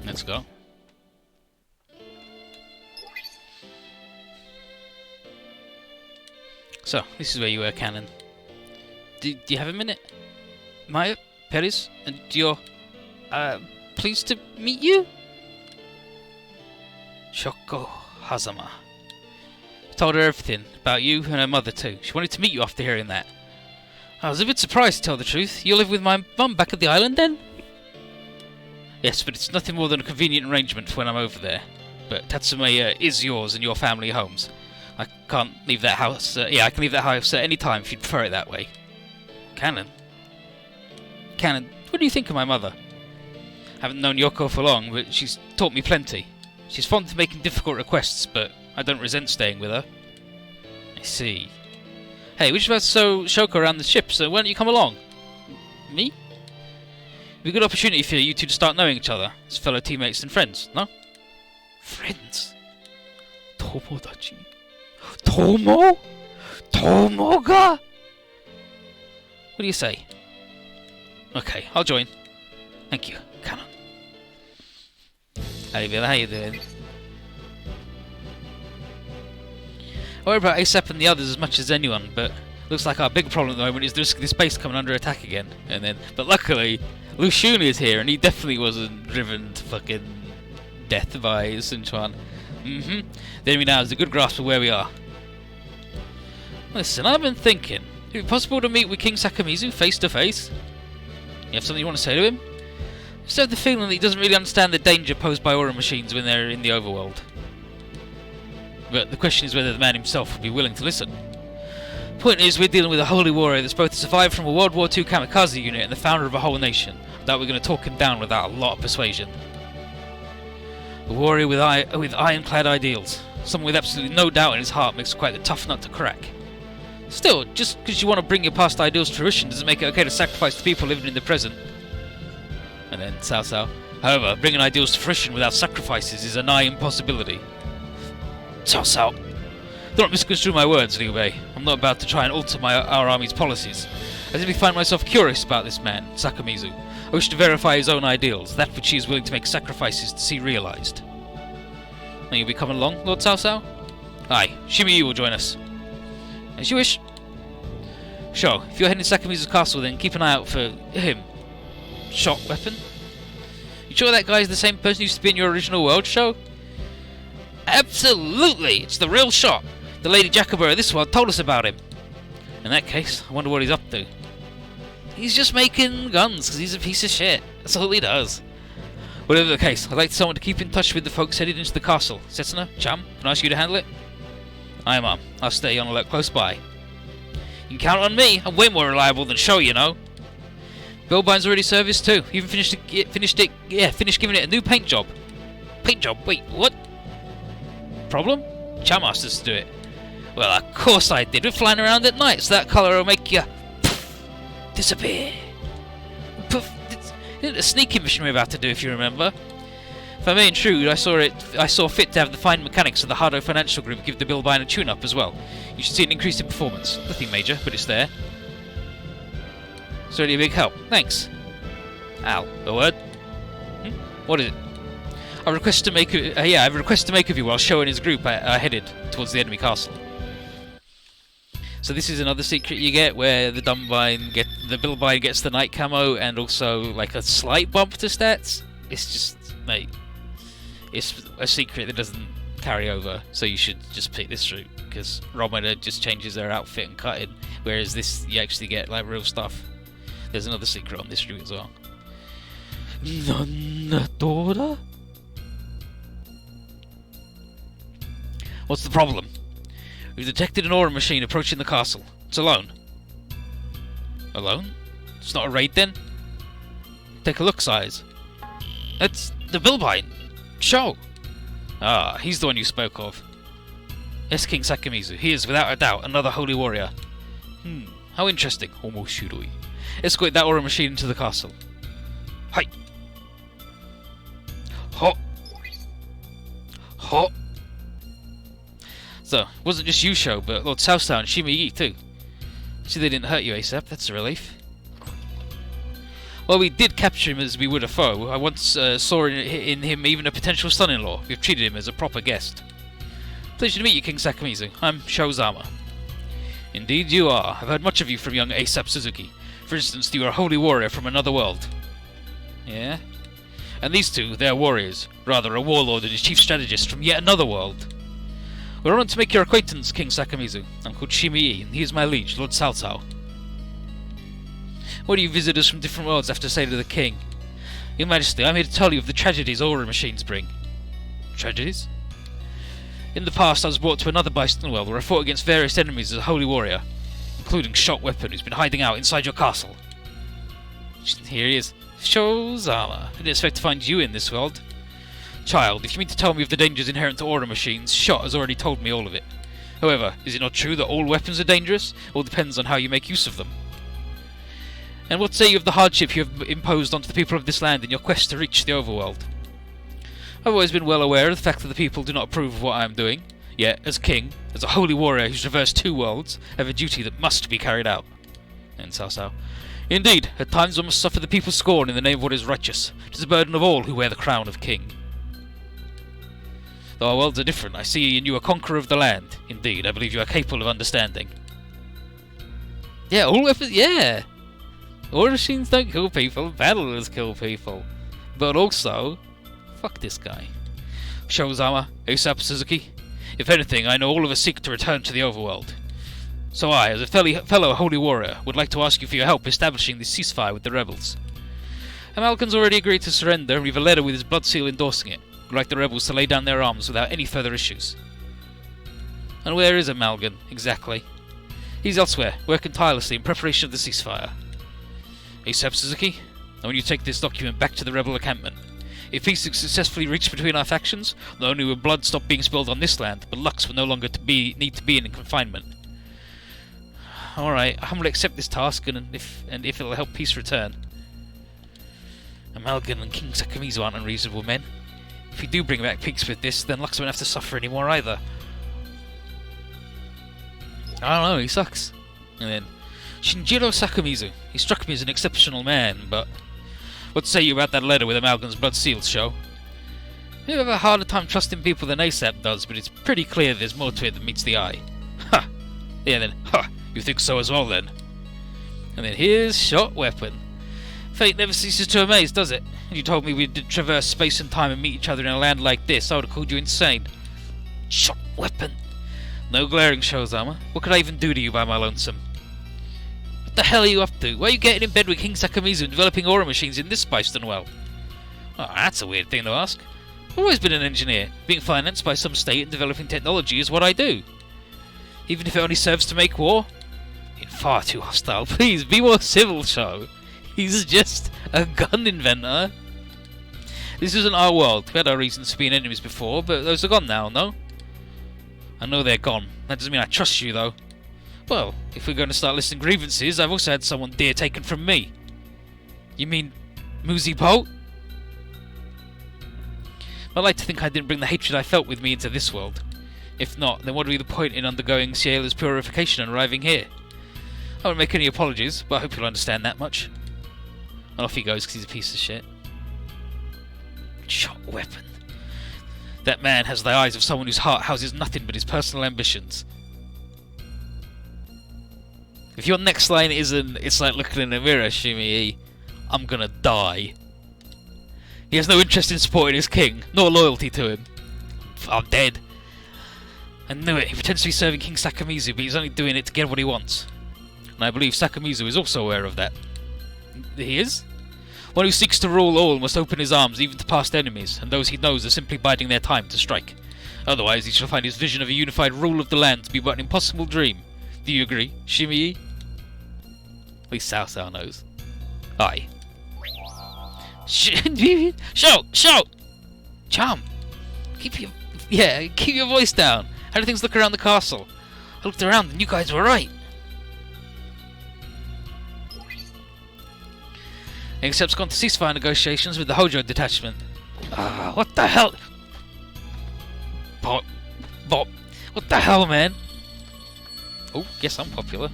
Let's go. So, this is where you were, Canon. Do you have a minute? Maya, Peris, and you're pleased to meet you? Shoko Hazama. Told her everything about you and her mother too. She wanted to meet you after hearing that. I was a bit surprised, to tell the truth. You live with my mum back at the island then? Yes, but it's nothing more than a convenient arrangement for when I'm over there. But Tatsume is yours and your family homes. I can't leave that house. I can leave that house at any time if you'd prefer it that way. Canon? Canon, what do you think of my mother? Haven't known Yoko for long, but she's taught me plenty. She's fond of making difficult requests, but I don't resent staying with her. I see. Hey, we just about to show Shoko around the ship, so why don't you come along? Me? It'd be a good opportunity for you two to start knowing each other as fellow teammates and friends, no? Friends? Tomodachi? Tomo? Tomoga? What do you say? Okay, I'll join. Thank you, Canon. Hey Bill, how you doing? I worry about ASAP and the others as much as anyone, but looks like our big problem at the moment is the risk of this base coming under attack again. But luckily, Lushun is here, and he definitely wasn't driven to fucking death by Sunchuan. The enemy now has a good grasp of where we are. Listen, I've been thinking, is it possible to meet with King Sakamizu face to face? You have something you want to say to him? I just have the feeling that he doesn't really understand the danger posed by aura machines when they're in the overworld. But the question is whether the man himself would be willing to listen. Point is, we're dealing with a holy warrior that's both survived from a World War II kamikaze unit and the founder of a whole nation. That we're going to talk him down without a lot of persuasion. A warrior with ironclad ideals. Someone with absolutely no doubt in his heart makes quite a tough nut to crack. Still, just because you want to bring your past ideals to fruition doesn't make it okay to sacrifice the people living in the present. And then Cao Cao. However, bringing ideals to fruition without sacrifices is a nigh impossibility. Cao Cao. Do not misconstrue my words, Liu Bei. I'm not about to try and alter our army's policies. I simply find myself curious about this man, Sakamizu. I wish to verify his own ideals, that which he is willing to make sacrifices to see realised. Now you'll be coming along, Lord Cao Cao? Aye, Shimiyu will join us. As you wish. Sure, if you're heading to Sakamizu's castle, then keep an eye out for him. Shot weapon? You sure that guy's the same person who used to be in your original world show? Absolutely! It's the real Shot! The Lady Jacobra of this world told us about him. In that case, I wonder what he's up to. He's just making guns because he's a piece of shit. That's all he does. Whatever the case, I'd like someone to keep in touch with the folks headed into the castle. Setsuna, Cham, can I ask you to handle it? Aye, Mom. I'll stay on alert close by. You can count on me. I'm way more reliable than Sho, you know. Billbine's already serviced too. Even finished giving it a new paint job. Paint job? Wait, what? Problem? Cham asked us to do it. Well, of course I did. We're flying around at night, so that colour will make you disappear. Poof. It's a sneaking mission we're about to do, if you remember. If I may intrude, I saw fit to have the fine mechanics of the Hardo Financial Group give the Billbine a tune-up as well. You should see an increase in performance. Nothing major, but it's there. It's really a big help. Thanks. Al, a word? What is it? I have a request to make of you while Sho and his group are headed towards the enemy castle. So this is another secret you get where the Billbine gets the night camo and also like a slight bump to stats. It's just, mate, it's a secret that doesn't carry over, so you should just pick this route because Romana just changes their outfit and cut in, whereas this you actually get like real stuff. There's another secret on this route as well. Nandora? What's the problem? We've detected an aura machine approaching the castle. It's alone. Alone? It's not a raid then? Take a look, sires. That's the Billbine. Sho! Ah, he's the one you spoke of. Yes, King Sakamizu. He is, without a doubt, another holy warrior. How interesting. Omoshiroi. Escort that aura machine into the castle. Hi! Ho! Ho! So, it wasn't just you, Sho, but Lord Cao Cao and Shimi Yi too. See, they didn't hurt you, ASAP. That's a relief. While we did capture him as we would a foe, I once saw in him even a potential son-in-law. We've treated him as a proper guest. Pleasure to meet you, King Sakamizu. I'm Shozama. Indeed you are. I've heard much of you from young ASAP Suzuki. For instance, you are a holy warrior from another world. Yeah? And these two, they're warriors. Rather, a warlord and his chief strategist from yet another world. We're honored to make your acquaintance, King Sakamizu. I'm called Shimii, and he is my liege, Lord Cao Cao. What do you visitors from different worlds have to say to the king? Your Majesty, I'm here to tell you of the tragedies aura machines bring. Tragedies? In the past, I was brought to another Bison world where I fought against various enemies as a holy warrior, including Shot Weapon, who's been hiding out inside your castle. Here he is. Shozama. I didn't expect to find you in this world. Child, if you mean to tell me of the dangers inherent to aura machines, Shot has already told me all of it. However, is it not true that all weapons are dangerous? All depends on how you make use of them. And what say you of the hardship you have imposed onto the people of this land in your quest to reach the overworld? I've always been well aware of the fact that the people do not approve of what I am doing, yet, as king, as a holy warrior who's traversed 2 worlds, I have a duty that must be carried out. And Cao Cao. Indeed, at times one must suffer the people's scorn in the name of what is righteous. It is the burden of all who wear the crown of king. Though our worlds are different, I see in you a conqueror of the land. Indeed, I believe you are capable of understanding. Yeah, all weapons, yeah! Aura machines don't kill people, battlers kill people. But also, fuck this guy. Shozama, ASAP Suzuki. If anything, I know all of us seek to return to the overworld. So I, as a fellow holy warrior, would like to ask you for your help establishing this ceasefire with the rebels. Amalgan's already agreed to surrender, and we have a letter with his blood seal endorsing it. We'd like the rebels to lay down their arms without any further issues. And where is Amalgan, exactly? He's elsewhere, working tirelessly in preparation of the ceasefire. ASAP Suzuki, I want you to take this document back to the rebel encampment. If peace is successfully reached between our factions, not only will blood stop being spilled on this land, but Lux will no longer need to be in confinement. Alright, I humbly accept this task, and if it'll help peace return. Amalgan and King Sakamizu aren't unreasonable men. If we do bring back peace with this, then Lux won't have to suffer anymore either. I don't know, he sucks. And then, Shinjiro Sakamizu. He struck me as an exceptional man, but what say you about that letter with Amalgam's blood seals, Sho? You have a harder time trusting people than ASAP does, but it's pretty clear there's more to it than meets the eye. Ha! Yeah then, ha! You think so as well then? And then here's Shot Weapon. Fate never ceases to amaze, does it? If you told me we did traverse space and time and meet each other in a land like this, I would have called you insane. Shot Weapon! No glaring, Shozama. What could I even do to you by my lonesome? What the hell are you up to? Why are you getting in bed with King Sakamizu and developing aura machines in this Bison world? Oh, that's a weird thing to ask. I've always been an engineer. Being financed by some state and developing technology is what I do. Even if it only serves to make war? You're far too hostile. Please, be more civil, Sho. He's just a gun inventor. This isn't our world. We had our reasons for being enemies before, but those are gone now, no? I know they're gone. That doesn't mean I trust you, though. Well, if we're going to start listing grievances, I've also had someone dear taken from me. You mean Muzi Po? I'd like to think I didn't bring the hatred I felt with me into this world. If not, then what would be the point in undergoing Ciela's purification and arriving here? I won't make any apologies, but I hope you'll understand that much. And off he goes because he's a piece of shit. Shot Weapon. That man has the eyes of someone whose heart houses nothing but his personal ambitions. If your next line isn't, it's like looking in a mirror, Shimii, I'm gonna die. He has no interest in supporting his king, nor loyalty to him. I'm dead. I knew it. He pretends to be serving King Sakamizu, but he's only doing it to get what he wants. And I believe Sakamizu is also aware of that. He is? One who seeks to rule all must open his arms even to past enemies, and those he knows are simply biding their time to strike. Otherwise he shall find his vision of a unified rule of the land to be but an impossible dream. Do you agree, Shimii? At least Cao Cao knows. Aye. Shout! Charm! Keep your voice down. How do things look around the castle? I looked around and you guys were right. Except's gone to ceasefire negotiations with the Hojo detachment. What the hell? Bop. What the hell, man? Oh, guess I'm popular.